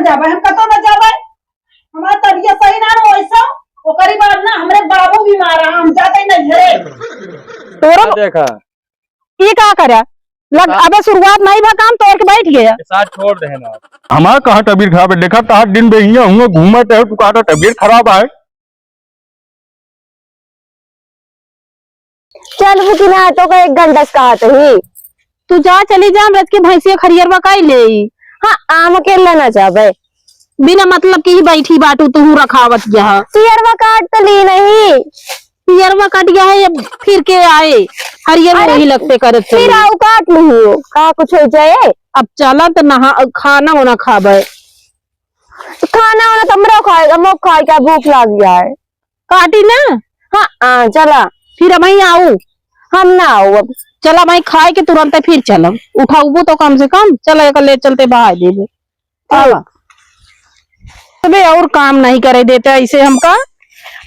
जावे, हम कतो न जावे। हमारा तबीयत सही ना हो ऐसा ओकरी बाद ना हमरे बाबू बीमार है, हम जाते नहीं घरे। तोरा देखा ये का करे लग अबे शुरुआत नहीं भा काम तोड़ के बैठ गया। साथ छोड़ दे ना। हमारा कहाँ तबीयत खराब है? देखा तार दिन बहिया हुआ घूमत है, तू कहा तबीयत खराब है। चल बुकिना तो का 1 घंटा कहा ही तू जा चली जा रज के भैंसिया खरियरवा काई ले। हाँ आम के लेना चाहे बिना मतलब की ही बैठी बाटू तू रखावत गया सियरवा काट तो ली नहीं। पियरवा कट गया है फिर के आए हरियर में वही लगते करे फिर आओ काट लू का कुछ हो जाए। अब चला तो नहा खाना होना खाबे खाना वाना तमरा खाएगा मुख खाए क्या भूख लग गया है। काटी ना। हाँ चला फिर मैं आऊ हम ना आओ अब चला मैं खाए के तुरंत फिर चलो उठाऊ तो कम से कम चला ले चलते बाहर दे अबे और काम नहीं करे देते ऐसे हमका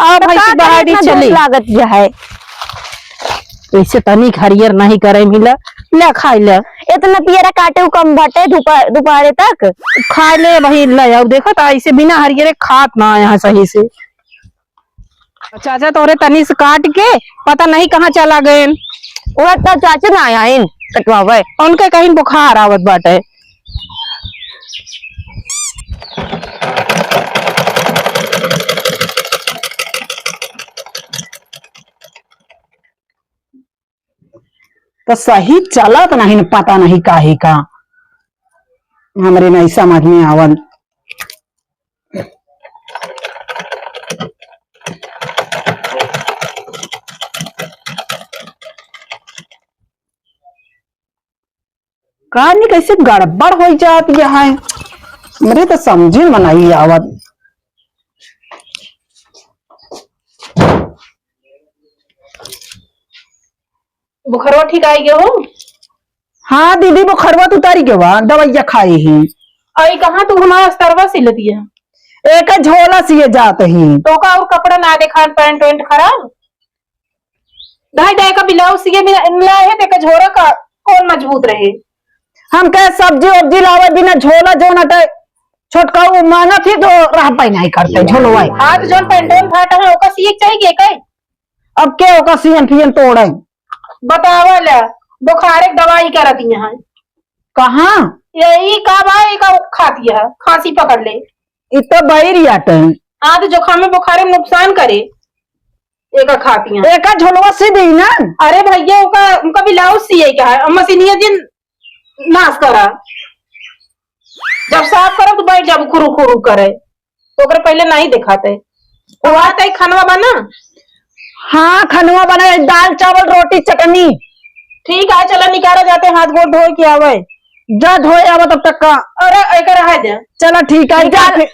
और भाई बाहर दी चली लागत जो है ऐसे तनिक हरियर नहीं करे मिला ले खाई ले इतना पियरा काटे कम भटे दोपहर तक खा ले वही ले आओ देखो तो ऐसे बिना हरियर खात ना यहाँ सही से। चाचा तोरे तनी से काट के पता नहीं कहाँ चला गए वो तो चाचा ना आया कटवावे उनके कहीं बुखार आवत बाटे। तो सही चला तो नहीं पता नहीं काहे का हमरे नहीं समझ में आवल। कहानी कैसे गड़बड़ हो जाती है मेरे तो समझे में नहीं आवत। बुखारवा ठीक आई गयो हो? हाँ दीदी बुखारवा तो उतारी के बाद दवाइया खाई ही। आई कहाँ तू हमारा स्तरवा सिल दिया एक झोला सिए जाते ही तो का और कपड़ा ना देखा पैंट वैंट खराब ढाई ढाई का ब्लाउज सिए है देखा झोरा का कौन मजबूत रहे। हम कह सब्जी वब्जी लावे बिना झोला जो नटे छोटका मांगा फिर तो रह पाई नहीं करते झोलवा आज जो पैंटोन फाटा है ओका सिए चाहिए कई अब क्या होगा सीएन फियन तोड़े बतावा ला बुखार एक दवाई करती है कहाँ यही का भाई का खाती है खांसी पकड़ ले इतना बैरी आते हैं आध जोखाम में बुखार में नुकसान करे एक खाती है एक झोलवा सी दी ना। अरे भैया उनका ब्लाउज सिए क्या है मशीनिया दिन नाश करा जब साफ करो तो बैठ जाओ खुरू खुरू करे तो पहले नहीं दिखाते खानवा बना। हाँ खनवा बना दाल चावल रोटी चटनी ठीक है चला निकाला जाते हाथ गोड़ धोए के आवे जा धोए आवा तब तक का। अरे एक रहा दे चला ठीक है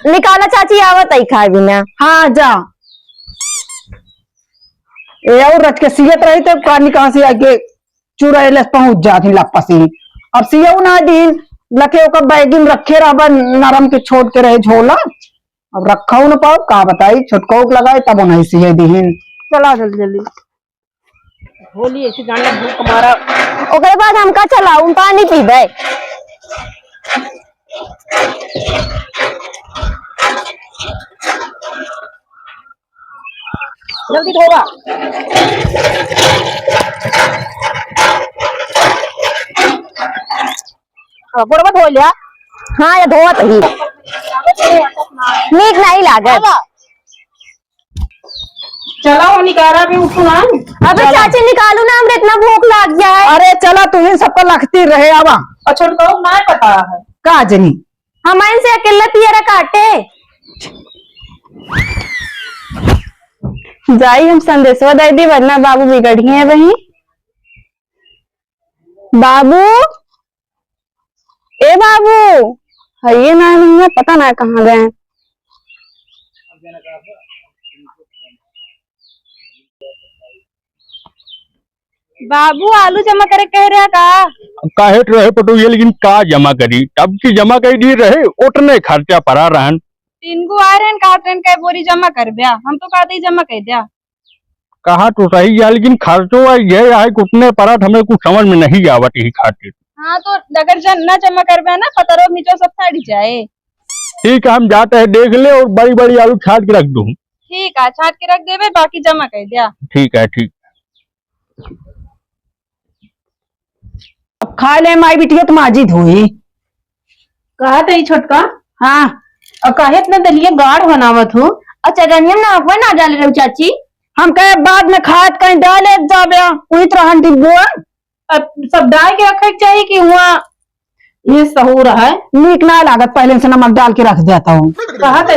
निकाला चाची आवत आई खाए बिना। हाँ जा ए और रच के सियत रही तो पानी कहाँ से आके चुरा पहुंच जाती लापसी। अब सियऊ ना दिन लखे ओकर बैगी में रखे रहा नरम के छोड़ के रहे झोला अब रखा न पाओ का बताई छोटको लगाए तब नहीं सिए दीन। चला जल्दी जल्दी होली ऐसे जाने भूख मारा ओकरे बाद हमका चलाऊ पानी पीबे जल्दी धोवा गोड़वा धो लिया। हाँ ये धोवत ही नीक नहीं लागत। चला वो निकारा भी उठू ना अबे चाची निकालू ना हमरे इतना भूख लग गया है। अरे चला तुम्हें सबका लगती रहे आवा अच्छा तो ना पता है काजनी हमारे से अकेला पियरा काटे जाई हम संदेशवा दे दी वरना बाबू बिगड़ गए हैं वही। बाबू ए बाबू है ना पता ना कहाँ गए। बाबू आलू जमा करे कह रहा का काहे रहे पटो ये लेकिन का जमा करी तब की जमा कर दी रहे उतने खर्चा पड़ा रहन 3 गो आ रहे का ट्रेन का बोरी जमा कर दिया हम तो कहते ही जमा कर दिया कहा तो सही है लेकिन खर्चो ये है उतने पड़ा हमें कुछ समझ में नहीं आवत ही खातिर। हाँ तो अगर न जमा करबे ना पतरो नीचे सब फाड़ जाए ठीक है, हम जाते हैं, देख ले और बड़ी बड़ी आलू छाट के रख दूं। ठीक है, छाट के रख देवे, बाकी जमा कर दिया। ठीक है, ठीक। अब खा ले माई बिटिया तुम आजी धोई। कहा था छोटका। हाँ और काहे इतना दलिया गाढ़ बनावत हो। अच्छा रनियम ना अखबार ना डाल रहे हो चाची। हम कहे बाद में खाद कहीं डाले जाबे वही तरह हम डिब्बुआ अब सब डाल के रखे के चाहिए कि हुआ ये सहूर है। नीक ना लागत, पहले से नमक डाल के रख देता हूँ। कहा था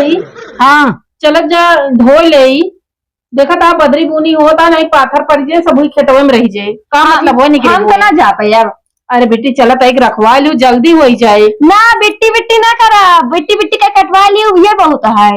हाँ चलक जा धो ले। देखा था बदरी बुनी होता नहीं पाथर पड़ जाए सब हुई खेतवे में रही जाए का मतलब हो निकले। हम तो ना जा पाए यार। अरे बेटी चलत एक रखवा लू जल्दी हो जाए। ना बिट्टी बिट्टी ना करा, बिट्टी बिट्टी का कटवा लियो ये बहुत है।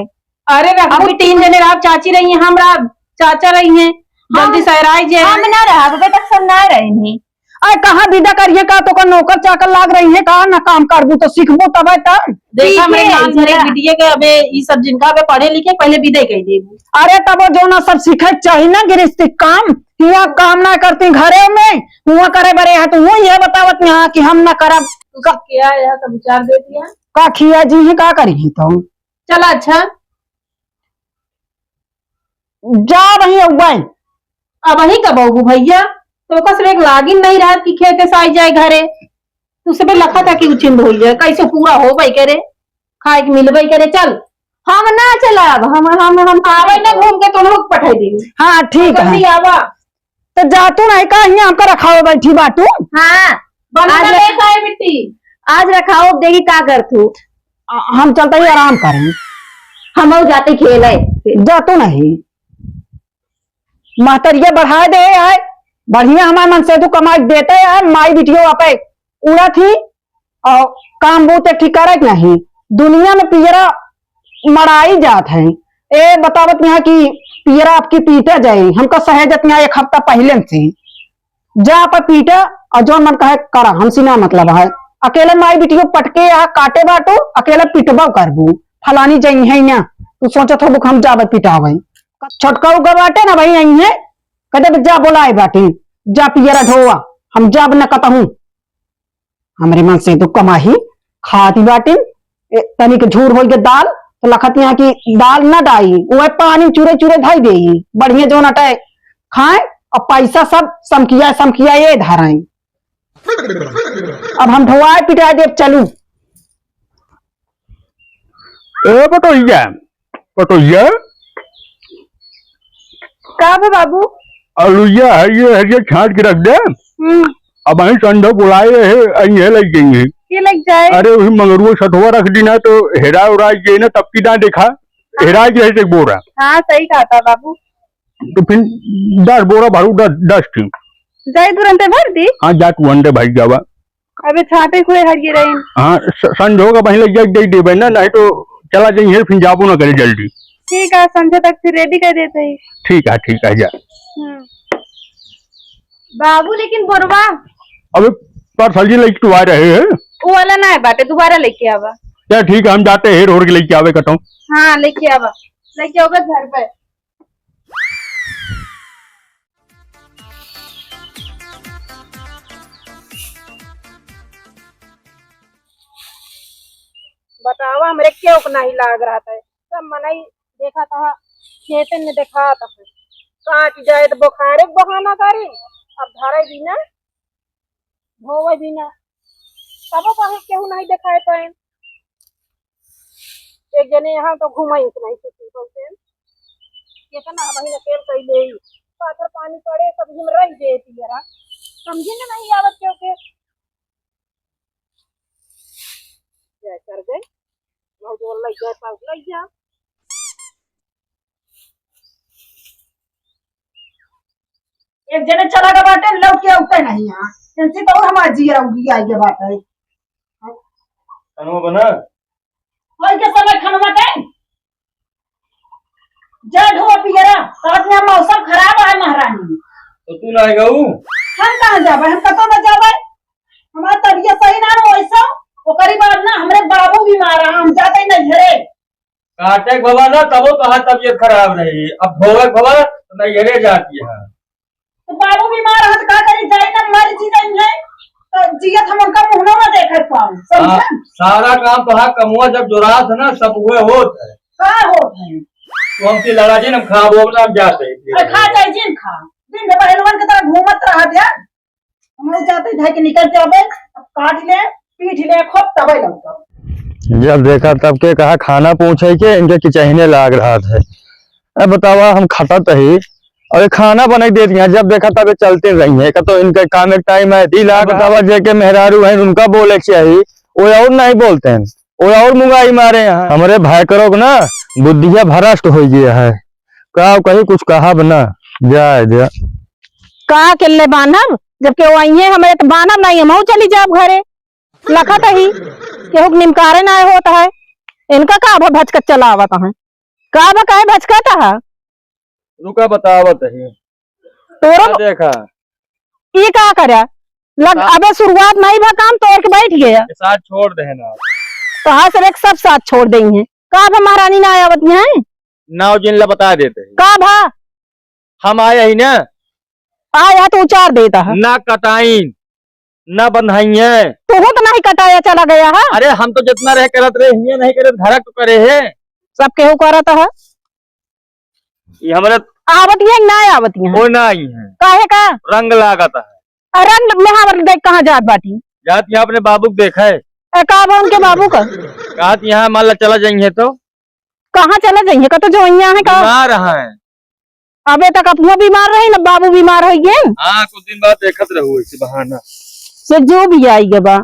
अरे रखो 3 जने आप चाची रही हैं, हमरा चाचा रही हैं, जल्दी सहराई जाए। हम ना रहा बेटा, सब ना रहे नहीं। अरे कहाँ विदा करिए का तो का नौकर चाकर लाग रही है, कहा ना काम करबू तो सीखबू तब तब। देखा ठीक मेरे है, नाम झरे जरा। बिटिया के अबे ये सब जिनका अबे पढ़े लिखे पहले विदे कह देबू। अरे तब जो ना सब सीखे चाहिए ना गृहस्थी काम। यहाँ काम ना करती घरे में, हुआ करे बरे है तो वो ये बतावत यहाँ कि हम ना करब। क्या यह सब विचार दे दिया। का खिया जी है का करी तो चला अच्छा जा वही उबाई। अब वही कब बहू भैया तो कस एक लागिन नहीं रहा कि खेते से आई जाए घरे। तू सब लखा था कि उचिंद हो जाए कैसे पूरा हो भाई करे खाए के मिलबई करे। चल हम ना चला, हम आवे ना घूम के तो लोग पठाई देंगे। हाँ ठीक है, जल्दी आवा। तो जातू नहीं का यहाँ आपका रखा हुआ बैठी बाटू। हाँ बना आज ले खाए मिट्टी। आज रखाओ देगी का कर तू। हम चलते ही आराम करें। हम जाते खेले जातू नहीं महतरिया बढ़ा दे है बढ़िया हमारे मन से तू कमाई देते है। माई बिटियो आप उड़ा थी और काम बूते ठीक करे नहीं। दुनिया में पियरा मराई जात है। ए बतावत यहाँ की पियरा आपकी पीटा जाए हमको सहजत यहाँ 1 हफ्ता पहले से जा पर पीटा और जो मन कहे करा हमसे ना मतलब है। अकेले माई बिटियो पटके या काटे बाटो अकेले पिटबा करबू फलानी जाई है ना तू सोचत हो हम जाब पिटावे छोटका उगा बाटे ना भाई यही है कहते जा बोलाए बाटे जा पियरा ढोआ हम जाब न कतहूं। हमरे मन से तो कमाही खाती बाटे तनिक झूर हो गए दाल तो लखत यहाँ की दाल न डाई वो पानी चूरे चूरे धाई दे बढ़िया जो नटे खाए और पैसा सब समकिया ये धाराए। अब हम ढोआए पिटाए देव चलू। ए पटोहिया का बे बाबू। आलूया है ये छाट के रख दे। अब वही संडो बुलाए है ये लग गई। ये लग जाए। अरे वही मंगरुआ सठुआ रख दी ना तो हेरा उड़ा गई ना तब की ना देखा हेरा गई है बोरा। हाँ सही कहा था बाबू। तो फिर 10 बोरा भरू 10 थी। जाए तुरंत भर दी। हाँ जा तू अंडे भाई जावा। अबे छाटे खुए हट गए रहे। हाँ संडो का वही लग जाए दे देवे ना नहीं तो चला जाइए फिर जाबो ना करे जल्दी। ठीक है संजय तक फिर रेडी कर देते ही। ठीक है जा। बाबू लेकिन बोरवा अबे पर सब्जी लेके तू आ रहे है। वो वाला ना है बाटे दोबारा लेके आवा। क्या ठीक है हम जाते हैं रोड के लेके आवे कटो। हाँ लेके आवा लेके आओगे घर पे। बतावा हमरे क्यों नहीं लाग रहा था सब मनाई देखा था खेते में देखा था काट जाए तो बुखारे बहाना करे अब धारे बिना धोवे बिना तब कहे केहू नहीं दिखाए पाए। एक जने यहाँ तो घुमाई नहीं किसी बोलते कितना वही अकेल कैले पाथर पानी पड़े तब हम रह गए पियरा समझे ना नहीं आवत क्योंकि क्या कर गए जो लग जाए पास लग जा। एक जने चला गया बाटे लौट के उठे नहीं यहाँ इनसे तो हमारा जी रही आई गया बाटे खाना बना होई के समय खाना के जड़ हो पियरा रात में मौसम खराब है महारानी। तो तू ना आएगा हम कहां जाबे हम कतो न जाबे हमारा तबीयत सही ना हो ऐसा ओकरी बाद ना हमरे बाबू बीमार है हम जाते नहीं घरे काटे बाबा ना तबो कहा तबीयत खराब रही अब भोगे बाबा तो नहीं घरे जाती है। तो बाबू बीमार है तो का करी जाए ना मर जी नहीं है तो जियत हम उनका मुंह ना देखे पाऊं समझा। सारा काम तो हाँ कमुआ जब जोरात है ना सब हुए होत है का होत है तो हमसे लड़ा जी हम खा वो ना जाते खा जाए जिन खा दिन में पहलवान की तरह घूमत रहा दिया हम लोग जाते थे कि निकल जावे काट ले पीट ले खूब तबे लगता। जब देखा तब के कहा खाना पूछे के इनके किचहने लाग रहा था। अब बतावा हम खाता ही और ये खाना बना दे दिया जब देखा तब ये चलते रही है तो इनके काम एक टाइम है दी लाख बतावा जे के मेहरारू है उनका बोले चाहिए वो और नहीं बोलते हैं वो और मुंगाई मारे यहाँ हमारे भाई करो ना बुद्धिया भ्रष्ट हो गया है का कहीं कुछ कहा बना जाए जा कहा किल्ले बानब जबकि वो आई है हमें तो बानब नहीं हम चली जाब घरे लखत ही केहू निमकारे ना होता है इनका का भचकत चलावत है का कहे भचकत है रुका बतावत है तोरो देखा ये का करे लग अबे शुरुआत नहीं भा काम तोड़ के बैठ गया साथ छोड़ देना तो हाँ सब एक सब साथ छोड़ देंगे का भा महारानी ना आवत है नाव जिन ला बता देते हैं का भा हम आए ही ना आया तो उचार देता है ना कटाइन ना बंधाई है तो तो नहीं कटाया चला गया है अरे हम तो जितना रह करत रहे हिये नहीं करे धरक तो करे है सब केहू करता है ये हमारे आवत है ना आवत है वो ना आई है काहे का रंग लागत है रंग में हमारे देख कहाँ जात बाटी जात यहाँ अपने बाबू को देखा है का बा उनके बाबू का कहा यहाँ मान ला चला जाएंगे तो कहाँ चला जाइए का तो जो यहाँ है का बीमार है अबे तक अपना बीमार रहे ना बाबू बीमार हो गए हाँ कुछ दिन बाद देखत रहू इसी बहाना से जो भी आई बा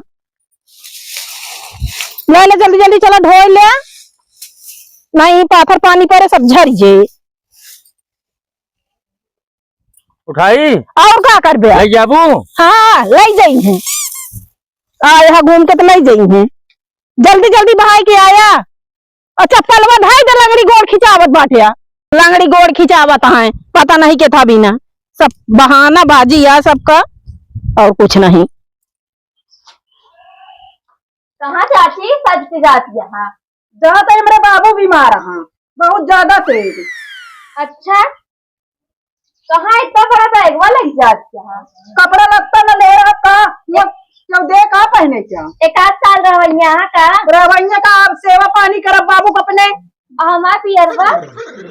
ले ले जल्दी जल्दी चला धो ले नहीं पाथर पानी परे सब झर जे उठाई और का कर बे आई जाबू हाँ ले जाई है यहाँ घूम के तो ले जाई है जल्दी जल्दी बहाई के आया और चप्पल में ढाई दे लंगड़ी गोड़ खिंचावत बाटिया लंगड़ी गोड़ खिंचावत है पता नहीं के था बिना सब बहाना बाजी या सबका और कुछ नहीं कहाँ चाची सज के जाती है हाँ जाते मेरे बाबू बीमार हैं बहुत ज्यादा तेज अच्छा कहाँ इतना बड़ा बैग वाला लग जाती है हाँ कपड़ा लगता न ले रहा का ये दे का पहने क्या एक आध साल रवैया का रवैया का आप सेवा पानी करब बाबू को अपने हमार पियरवा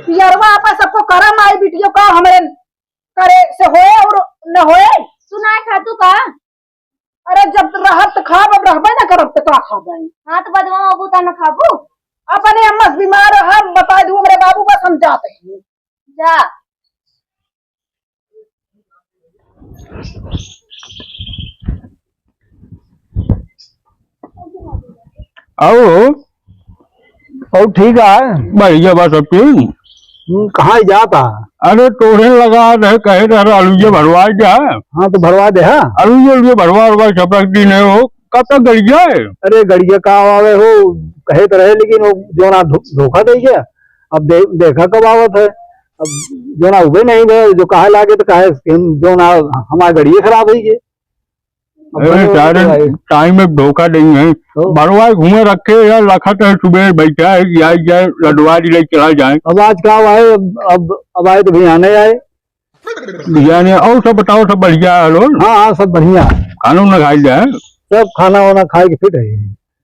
पियरवा आपा सबको करम आई बिटियो का हमें करे से होए और न होए सुना खातू का अरे जब रहब तो खाब अब रहबे न करब तो का खाबे हाँ तो बदवा अबू ता न खाबू अपने अम्मा से बीमार हम बता दूं मेरे बाबू का समझाते हैं जा आओ और ठीक है बढ़िया बात सब चीज कहाँ जाता अरे तोड़े लगा रहे कहे रहे आलूजे भरवा जा हाँ तो भरवा दे हाँ आलूजे भरवा सब रख दी नहीं हो कब तक गड़िया है अरे गड़िया कहाँ आवे हो कहे तो रहे लेकिन वो जो ना धोखा दे गया अब देखा कब आवत है अब जो ना उबे नहीं गए जो कहा लागे तो कहे जो ना हमारी गड़िया खराब हो गई सारे टाइम में धोखा नहीं है भरवा घूमे रखे या लखत है सुबह बैठा है या जाए लडवा ले चला जाए अब आज का आए अब आए तो भैया नहीं आए भैया ने और सब बताओ सब बढ़िया है लोग हाँ हाँ सब बढ़िया खाना ना खाई जाए सब खाना वाना खाए के फिट है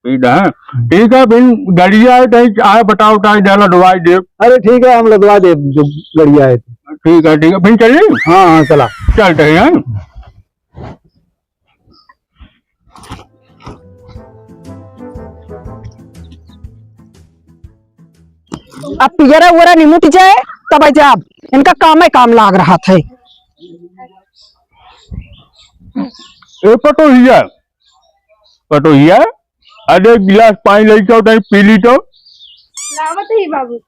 ठीक है फिर गड़िया है कहीं आए बताओ लडवा दे अरे ठीक है हम लदवा दे जो गड़िया है ठीक है फिर चलिए हाँ हाँ चला चलते हैं अब पियरा उरा निमुट जाए तब जाब इनका काम है काम लाग रहा था पटोहिया अरे गिलास पानी ले जाओ पी ली तो लावत ही बाबू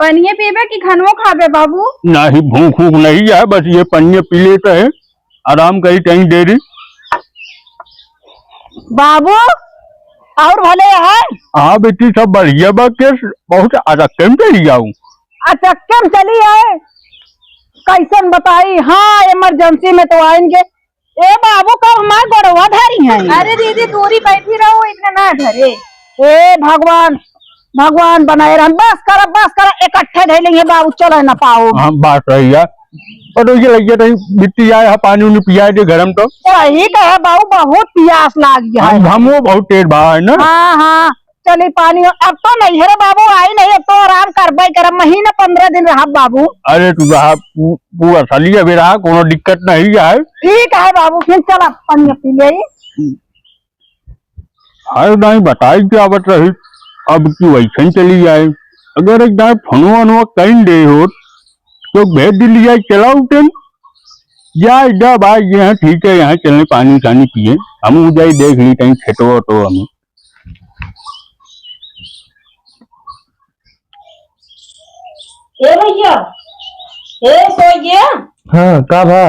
पनिये पीबे कि खनवो खाबे बाबू नहीं भूख भूख नहीं है बस ये पन्ने पी लेते हैं आराम करी कहीं देरी बाबू और भले है हाँ बेटी सब बढ़िया बाके बहुत अचक्के में चली जाऊँ अचक्के में चली आए कैसन बताई हाँ इमरजेंसी में तो आएंगे ए बाबू कब हमारे गोड़वा धरी है अरे दीदी दूरी बैठी रहो इतना ना धरे ए भगवान भगवान बनाए रह बस कर इकट्ठे धैलेंगे बाबू चले न पाओ हाँ बात सही है और ये लग गया बिट्टी आए है पानी उन्हें पिया दे गरम तो सही कहे बाबू, बहुत प्यास लाग गया है। हमो बहुत तेज भाव है ना। हाँ हाँ, चलिए पानी अब तो नहीं है रे बाबू, आई नहीं, अब तो आराम करबे करब, महीना 15 दिन रहा बाबू। अरे तू रहा पूरा साली अभी रहा, कोनो दिक्कत नहीं है। ठीक है बाबू, फिर चला पानी पी ले। अरे नहीं बताई क्या बत रही, अब की वैसे चली जाए। अगर एक दाए फनुआ अनुआ कहीं दे हो तो भेज दिली जाए, चला उठन जाए जा भाई यहाँ ठीक है, यहाँ चलने पानी पानी पिए, हम जाए देख ली कहीं खेतो तो हम। ए भैया, ए सो गया? हाँ का भा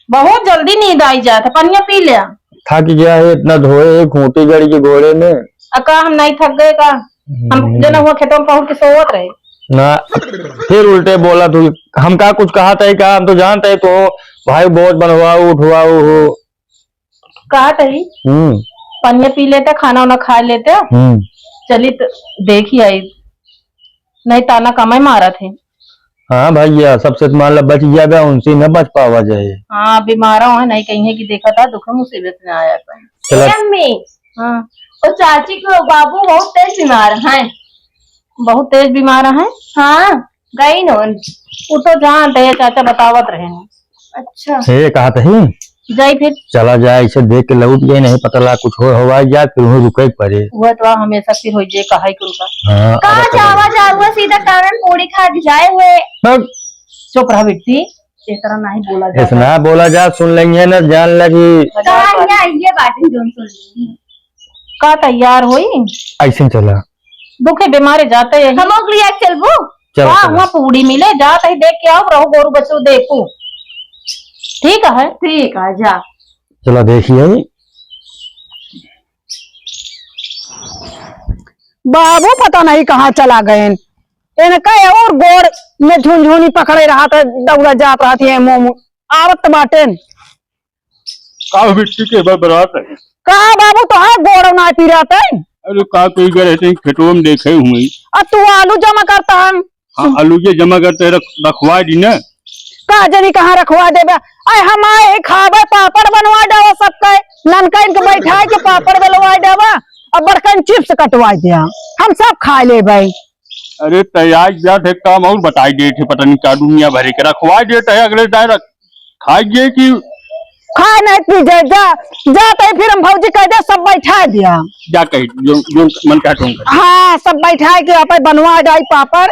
बहुत जल्दी नींद आई जाता, पानिया पी लिया। थक गया है इतना धोए खूंटी गड़ी के घोड़े में। अका हम नहीं थक गए का? हम जना हुआ खेतों में पहुंच के सोवत रहे ना, फिर उल्टे बोला तू। हम का कुछ कहा था का, हम तो जानते है तो भाई बोझ बनवाओ उठवाओ हो। कहा तही पानिया पी लेते, खाना वाना खा लेते। चली तो देखी आई, नहीं ताना कमाई मारा थे। हाँ भैया, सबसे मान लो बच जाएगा, उनसे न बच पावा जाए। हाँ बीमार हो नहीं कहीं की देखा था, दुख मुसीबत में आया था। अम्मी, हाँ और चाची को बाबू बहुत तेज बीमार है। बहुत तेज बीमार है। हाँ गई न। वो तो जानते है, चाचा बतावत रहे हैं। अच्छा हे कहा था जाई फिर चला जाए, इसे देख के लौट गए, नहीं पता लगा कुछ हो जाए फिर वहीं रुके पड़े। हुआ तो हमेशा फिर हो जाए कहा कि उनका। हाँ कहाँ जावा जाऊआ, सीधा कानन पूरी खा के जाए हुए। चुप रहा बिट्टी, इस तरह नहीं बोला जाता। इतना बोला जा, सुन लेंगे ना, जान लगी। कहाँ ये बातें जो सुन ली का तैयार हुई ऐसे चला दुखे बीमारे जाते हैं। हम लोग लिया चलबू। चल वहाँ पूड़ी मिले, जाते ही देख के आओ, रहो गोरू बच्चों देखो। ठीक है जा। चला देखिए। बाबू पता नहीं कहाँ चला गए, इनका और गोड़ में झुनझुनी पकड़े रहा था, दौड़ा जात रहा थी मोमो आवत बाटे। का बिट्टी के बरात है। कहा बाबू तो है गोड़ ना पी रहा था। अरे का कोई गए थे खेतों में देखे हुए। अब तू आलू जमा करता है। हाँ आलू के जमा करते रखवा दी ना। का जनी कहाँ रखवा देबे, अरे हम आए खाबे, पापड़ बनवा देवा सबके, ननका इनके बैठा के पापड़ बनवा देवा, और बड़कन चिप्स कटवा दिया, हम सब खा ले भाई। अरे तैयार जा थे काम और बताई दे थे, पता नहीं क्या दुनिया भरे के रखवा देते है, अगले टाइम खाइए कि खा नहीं पी जाए जाते ही फिर हम भौजी कह दे सब बैठा दिया। जा कही जो मन कहता हूँ। हाँ सब बैठा के आप बनवा जाए पापड़।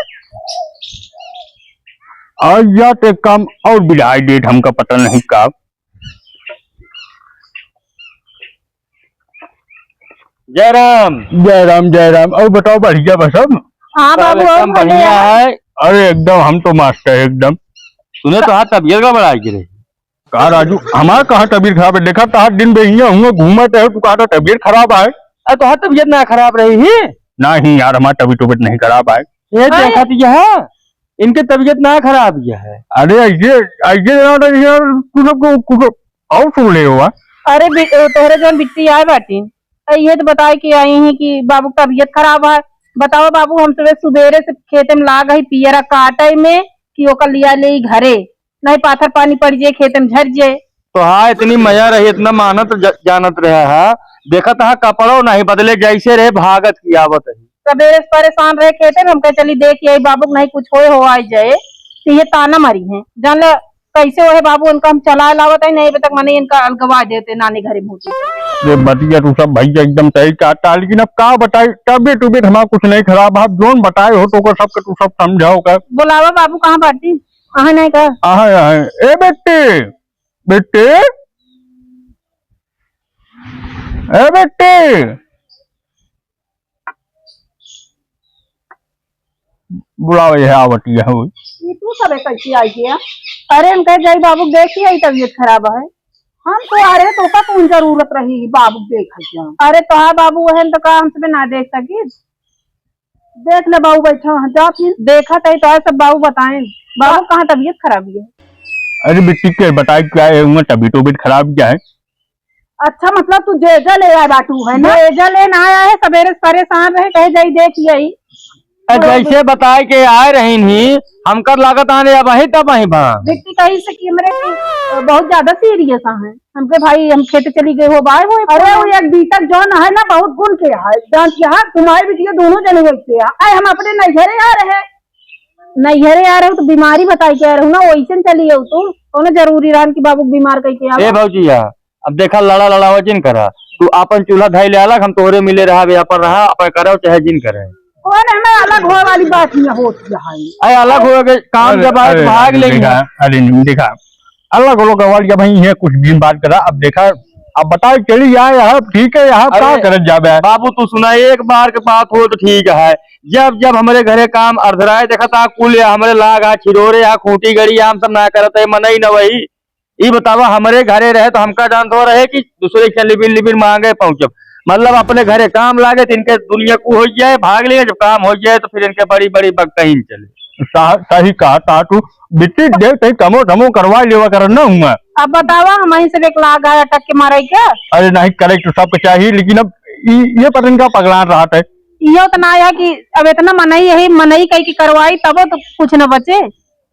और या तो काम और बिलाई डेट हमका पता नहीं का। जय राम। जय राम जय राम। और बताओ बढ़िया बस सब। हाँ बाबू और बढ़िया है। अरे एकदम हम तो मास्टर है एकदम। सुने तो हाथ तबियत का बढ़ाई गिरे। कहा राजू हमारा कहाँ तबीयत खराब है, देखा तो दिन हुआ घूमत है, तू कहा तबीयत खराब है। अरे तो हाथ तबियत ना खराब रही है। नहीं यार हमारी तबीयत नहीं खराब है। ये देखा तो यह इनके तबियत ना खराब यह है। अरे ऐसे ऐसे यार तू सबको और सुन ले हुआ। अरे तोहरे जो बिट्टी आए बाटी, ये तो बताए कि आई ही कि बाबू की तबीयत खराब है। बताओ बाबू, हम सुबेरे से खेते में लाग ही पियरा काटे में कि ओकर लिया ले घरे, नहीं पाथर पानी पड़ जाए खेते में झर जाए। तो हाँ इतनी मजा रही, इतना मानत जानत रहा है, देखा था कपड़ो नहीं बदले, जैसे रहे भागत की आवत है। सवेरे से परेशान रहे खेते में, हम कह चली देख आई बाबू नहीं कुछ हो आ जाए, तो ये ताना मरी है जान ले कैसे हो है बाबू, उनका हम चला लावत है नहीं तक मैंने इनका अलगवा देते नानी घरे भूटी। ये बतिया तू सब भाई एकदम सही चाहता, लेकिन अब का बताई तबीयत हमारा कुछ नहीं खराब, आप जोन बताए हो तो सब तू सब समझाओ का। बुलावा बाबू कहाँ बाटी, कहाँ नहीं कहा। हाँ ए बेटे बेटे ए बेटे बुलाओ ये आवटिया हो। ये तू सब कैसी आई है। अरे हम कह जाई बाबू देखी आई तबीयत खराब है। हम तो आ रहे तो का कौन जरूरत रही बाबू देख जा। अरे तो हाँ बाबू वहन तो कहा हमसे ना देख सकी, देख ले बाबू बैठा जा, फिर देखा तो सब बाबू बताएं बाबू कहाँ तबीयत खराब है। अरे बेटी के बताए क्या है, तबीयत खराब क्या है। अच्छा मतलब तू जेजा ले आए बाटू है ना। जेजा लेन आया है, सवेरे से परेशान रहे, कहे जाई देख आई। जैसे बताए के आए रही नहीं हम कर लागत आने अब वही तब वही बा व्यक्ति कही से कि हमरे बहुत ज्यादा सीरियस है हमके भाई हम खेत चली गए हो बाय हो अरे वो एक बीतक जौन है ना बहुत गुण के है जान यहाँ तुम्हारे बिटिया दोनों जने वैसे आए हम अपने नैहरे आ रहे नैहरे आ रहे हो तो बीमारी बताई के आ रहे हो ना वैसे चली हो तुम कोनो जरूरी रहा कि बाबू बीमार कह के ए भौजिया अब देखा लड़ा लड़ावा जिन करा तू अपन चूल्हा धाई ले अलग हम तोहरे मिले रहा व्यापार रहा अपन करो चाहे जिन करे कौन हमें अलग हो वाली बात नहीं होती है अरे अलग हो गए काम जब आए तो भाग लेंगे अरे नहीं देखा अलग अलग गवाल जब ये कुछ दिन बात करा अब देखा अब बताओ चली जाए यहाँ ठीक है यहाँ क्या कर जाबे बाबू तू सुना एक बार के बात हो तो ठीक है जब जब हमारे घरे काम अर्धराए देखा था कुल हमारे लाग छिरोरे खूंटी गड़ी हम सब ना करते मनई न वही ये बतावा हमारे घरे रहे तो हमका जान तो रहे कि दूसरे से लिबिन लिबिन मांगे पहुंचब मतलब अपने घरे काम लागे तो इनके दुनिया को हो जाए भाग लिए जब काम हो जाए तो फिर इनके बड़ी बड़ी बकहीन चले सही कहा था तू बिट्टी देख कहीं कमो धमो करवा लेवा कर ना हूँ अब बतावा हमारी से एक लाग आया टक के मारे क्या अरे नहीं करेक्ट सबको चाहिए लेकिन अब ये पता नहीं क्या पगला रहा है यो तो ना आया कि अब इतना मनई यही मनई कही की करवाई तब तो कुछ न बचे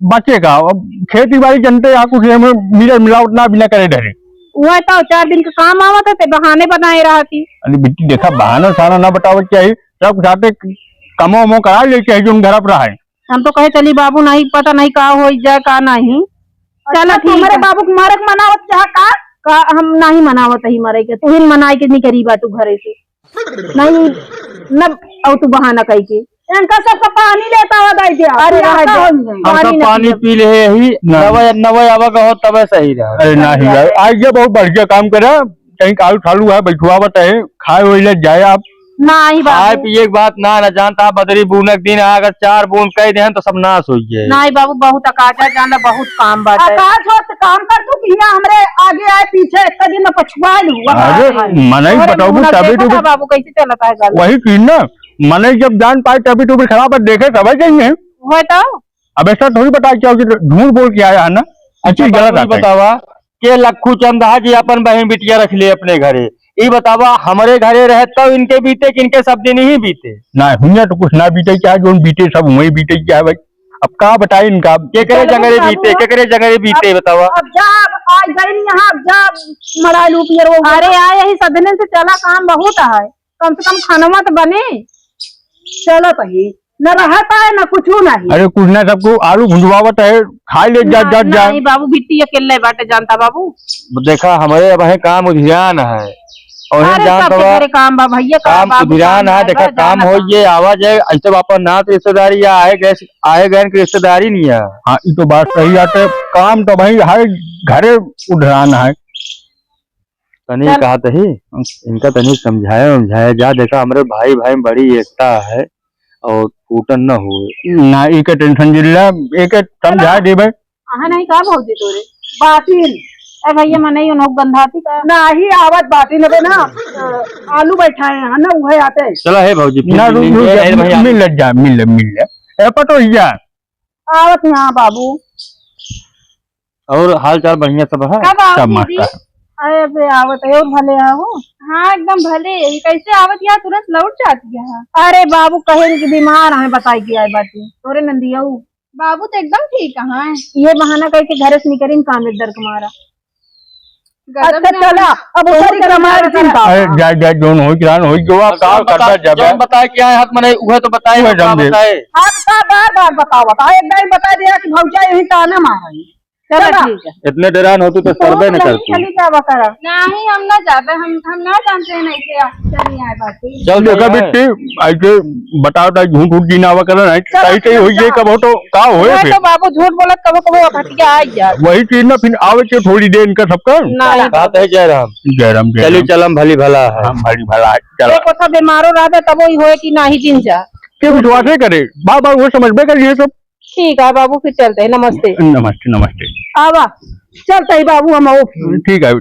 बचेगा अब खेती बाड़ी जनते यहाँ कुछ मिला मिलावट ना बिना करे डरे वह तो 4 दिन का काम आवत है बहाने बनाए रहा थी अरे बिट्टी देखा बहाना सारा ना बताओ चाहिए सब चाहते कमो वमो करा ले चाहिए जो घर पर है हम तो कहे चली बाबू नहीं पता नहीं का हो जाए का नहीं चलो ठीक हमारे है बाबू के मारक मनावत चाह का हम नहीं मनावत ही मरे के तू ही मनाई के नहीं करी बाटू घरे से नहीं न और तू बहाना कही के इनका सबका पानी लेता हुआ दाई दिया अरे यहाँ रह का दे। हो जाए। हम सब पानी पी ले ही नवे नवे आवा का हो तब सही रहा अरे नहीं यार आज ये बहुत बढ़िया काम करे कहीं आलू ठालू है बैठुआ बताए खाए हुए ले जाए आप नहीं खाए बाबू पिए की बात ना न जानता बदरी बूनक दिन अगर 4 बूंद कह दे तो सब नाश हो जाए नहीं बाबू बहुत अकाजा जाना बहुत काम बात है आकाश हो तो काम कर तू कि यहाँ हमरे आगे आए पीछे एक दिन में पछुआ हुआ अरे मने अरे बताओ मुन्ना तभी देखो तो ना बाबू कैसे चलता है गल वही चीज ना मने जब जान पाए तभी तो खराब है देखे तब जाएंगे वो तो अब ऐसा थोड़ी बता क्या झूठ बोल के आया है ना अच्छी गलत बाबू, आते हैं। बतावा के लखू चंदा जी अपन बहन बिटिया रख ले अपने घरे ये बतावा हमारे घरे रहे तब इनके बीते कि इनके सब दिन ही बीते ना हुआ तो कुछ ना बीते क्या जो बीते सब वही बीते क्या है भाई अब कहा बताए इनका के करे जगह बीते के करे जगह बीते बतावा अब जा आज गई यहाँ अब जा मरा लू पियर वो अरे यार यही सदने से चला काम बहुत है कम से कम खाना तो बने चलो तही न रहता है न कुछ नहीं अरे कुछ ना सबको आलू भुजवावत है खा ले जा जा जा नहीं बाबू बिट्टी अकेले बाटे जानता बाबू देखा हमारे अब है काम उधियान है और अरे जान सबके तो घरे काम बा भैया काम बाबू उधियान है देखा काम हो ये आवाज है ऐसे अपन ना तो रिश्तेदारी या आए गए की रिश्तेदारी नहीं है हाँ ये तो बात सही आते काम तो भाई हर घरे उधराना है तनी कहा तही इनका तनी समझाया जा देखा हमारे भाई भाई में बड़ी एकता है और फूटन न हुए ना एक टेंशन जिल्ला एक समझा दे भाई हाँ नहीं का भौजी तोरे बातिल ए भैया मैं नहीं उन्हों गंधाती का नाही आवत बाटी नबे ना आलू बैठाए हैं ना वह आते चला है भौजी ना मिल जा पटो जा आवत यहाँ बाबू और हाल चाल बढ़िया सब है कब आओ सब दीदी मस्त अरे बे आवत है और भले आओ हाँ एकदम भले कैसे आवत यहाँ तुरंत लौट जाती है अरे बाबू कहे कि बीमार है बताई कि आए बाटी तोरे नंदिया बाबू तो एकदम ठीक है ये बहाना करके घर से निकली काम में दर्द मारा अच्छा चला अब ऊपर कमार चिंता अरे जा जा जोन हो किरान हो जो आप काम करता जब जब बताए क्या है हाथ मने उहे तो बताए उहे क्या समझे। बताए आप का बार बार बताओ एक बार बता दिया कि भौजा यही ताना मारा चलो चला। ठीक है इतने डरान होती तो सर्वे न करती चली जावा करा नहीं हम ना जाते हम ना जानते हैं नहीं क्या चलिए आए बाकी चल देखा देखा बिट्टी ऐसे बताओ था झूठ उठ जी ना करना नहीं सही सही हो ये कब हो तो का होए मैं फिर तो बाबू झूठ बोलत कबो कबो घटिया आ यार वही चीज ना फिर आवे के थोड़ी देर इनका सबका नहीं बात है जयराम जयराम चली चलम भली भला है हम भली भला है, चलो देखो सब बीमारो रहते तब वही होए कि नहीं जिन जा के विश्वास है करे बार बार वो समझ में करिए सब ठीक है बाबू फिर चलते हैं नमस्ते नमस्ते नमस्ते आवा चलते ही बाबू हम आओ ठीक है